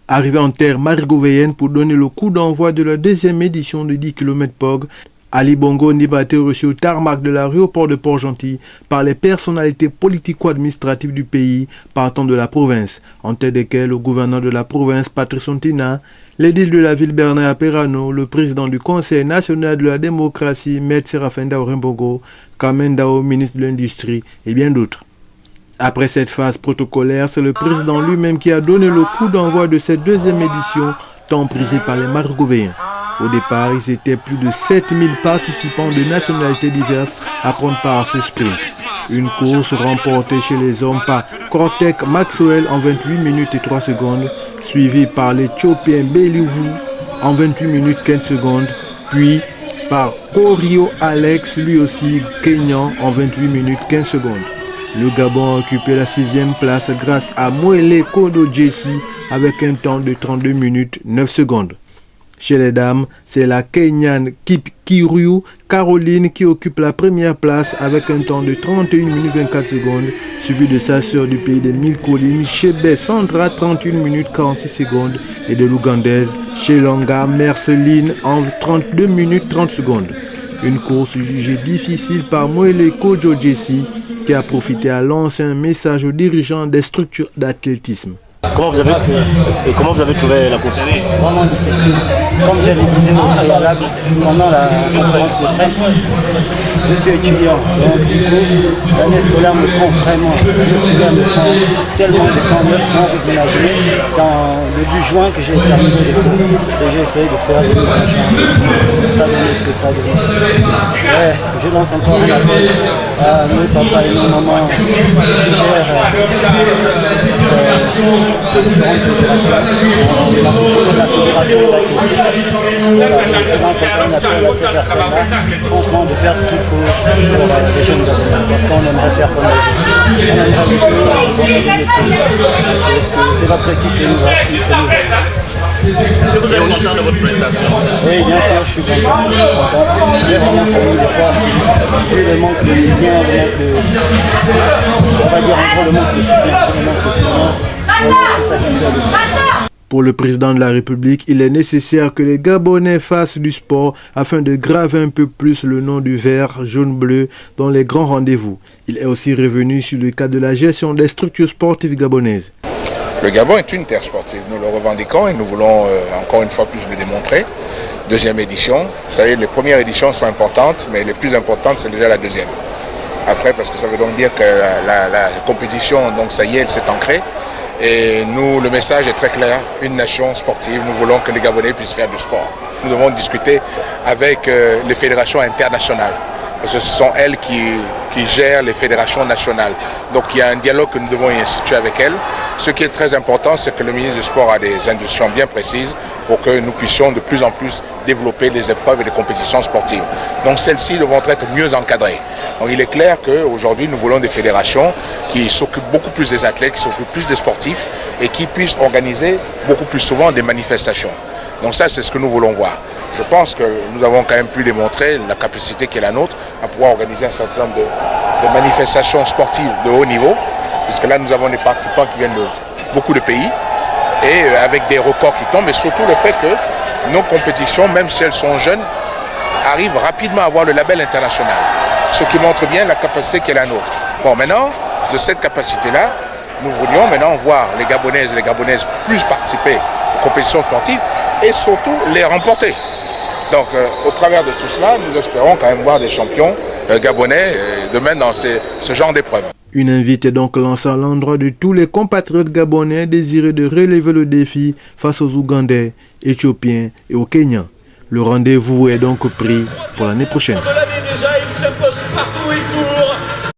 Arrivé en terre marigovéenne pour donner le coup d'envoi de la deuxième édition de 10 km POG, Ali Bongo Ndiabaté reçu au tarmac de l'aéroport de Port-Gentil par les personnalités politico-administratives du pays partant de la province, en tête desquelles le gouverneur de la province Patrice Ontina, l'édile de la ville Bernard Perano, le président du Conseil national de la démocratie Maître Séraphin Daourémbogo, Kamen Dao, ministre de l'Industrie et bien d'autres. Après cette phase protocolaire, c'est le président lui-même qui a donné le coup d'envoi de cette deuxième édition, tant prisée par les marigovéens. Au départ, ils étaient plus de 7000 participants de nationalités diverses à prendre part à ce sprint. Une course remportée chez les hommes par Kortek Maxwell en 28 minutes et 3 secondes, suivi par l'Éthiopien Belivu en 28 minutes 15 secondes, puis par Korio Alex, lui aussi Kenyan, en 28 minutes 15 secondes. Le Gabon a occupé la 6e place grâce à Mwele Kodo Jesse avec un temps de 32 minutes 9 secondes. Chez les dames, c'est la Kenyan Kip Kiryu Caroline qui occupe la première place avec un temps de 31 minutes 24 secondes, suivi de sa sœur du pays des 1000 collines, Chebe Sandra, 31 minutes 46 secondes, et de l'Ougandaise Shelonga Merceline en 32 minutes 30 secondes. Une course jugée difficile par Mwele Kojo Jesse qui a profité à lancer un message aux dirigeants des structures d'athlétisme. Comment vous avez trouvé la course? Vraiment difficile. Comme je le disais au préalable, pendant la conférence de presse, je suis étudiant. Donc du coup, l'année scolaire me prend vraiment. L'année scolaire me prend tellement de temps, 9 mois, vous imaginez. C'est en début juin que j'ai terminé les cours. Et j'ai essayé de faire des mises en champ. Ça donne ce que ça donne. Ouais, je lance encore un appel à nos papas et nos mamans qui gèrent de différentes fédérations. La fédération de franchement, de faire ce qu'il faut pour les jeunes Gabonais, parce qu'on aimerait faire comme les autres. On aimerait parce que c'est notre équipe qui nous va. Est-ce que vous êtes content de votre prestation? Oui, bien sûr, je suis content. J'ai vraiment fourni d'efforts. Vu le manque de soutien, on va dire en gros le manque de soutien, Pour le président de la République, il est nécessaire que les Gabonais fassent du sport afin de graver un peu plus le nom du vert, jaune, bleu dans les grands rendez-vous. Il est aussi revenu sur le cas de la gestion des structures sportives gabonaises. Le Gabon est une terre sportive, nous le revendiquons et nous voulons encore une fois plus le démontrer. Deuxième édition, vous savez, les premières éditions sont importantes, mais les plus importantes c'est déjà la deuxième. Après, parce que ça veut donc dire que la compétition, donc ça y est, elle s'est ancrée. Et nous, le message est très clair, une nation sportive, nous voulons que les Gabonais puissent faire du sport. Nous devons discuter avec les fédérations internationales, parce que ce sont elles qui gèrent les fédérations nationales. Donc il y a un dialogue que nous devons y instituer avec elles. Ce qui est très important, c'est que le ministre du Sport a des instructions bien précises pour que nous puissions de plus en plus développer les épreuves et les compétitions sportives. Donc celles-ci devront être mieux encadrées. Donc il est clair qu'aujourd'hui nous voulons des fédérations qui s'occupent beaucoup plus des athlètes, qui s'occupent plus des sportifs et qui puissent organiser beaucoup plus souvent des manifestations. Donc ça c'est ce que nous voulons voir. Je pense que nous avons quand même pu démontrer la capacité qui est la nôtre à pouvoir organiser un certain nombre de manifestations sportives de haut niveau, puisque là nous avons des participants qui viennent de beaucoup de pays et avec des records qui tombent, et surtout le fait que nos compétitions, même si elles sont jeunes, arrivent rapidement à avoir le label international, ce qui montre bien la capacité qui est la nôtre. Bon, maintenant, de cette capacité-là, nous voulions maintenant voir les Gabonaises et les Gabonaises plus participer aux compétitions sportives et surtout les remporter. Donc au travers de tout cela, nous espérons quand même voir des champions gabonais demain dans ce genre d'épreuves. Une invite est donc lancée à l'endroit de tous les compatriotes gabonais désireux de relever le défi face aux Ougandais, Éthiopiens et aux Kenyans. Le rendez-vous est donc pris pour l'année prochaine. Il s'impose partout où il court.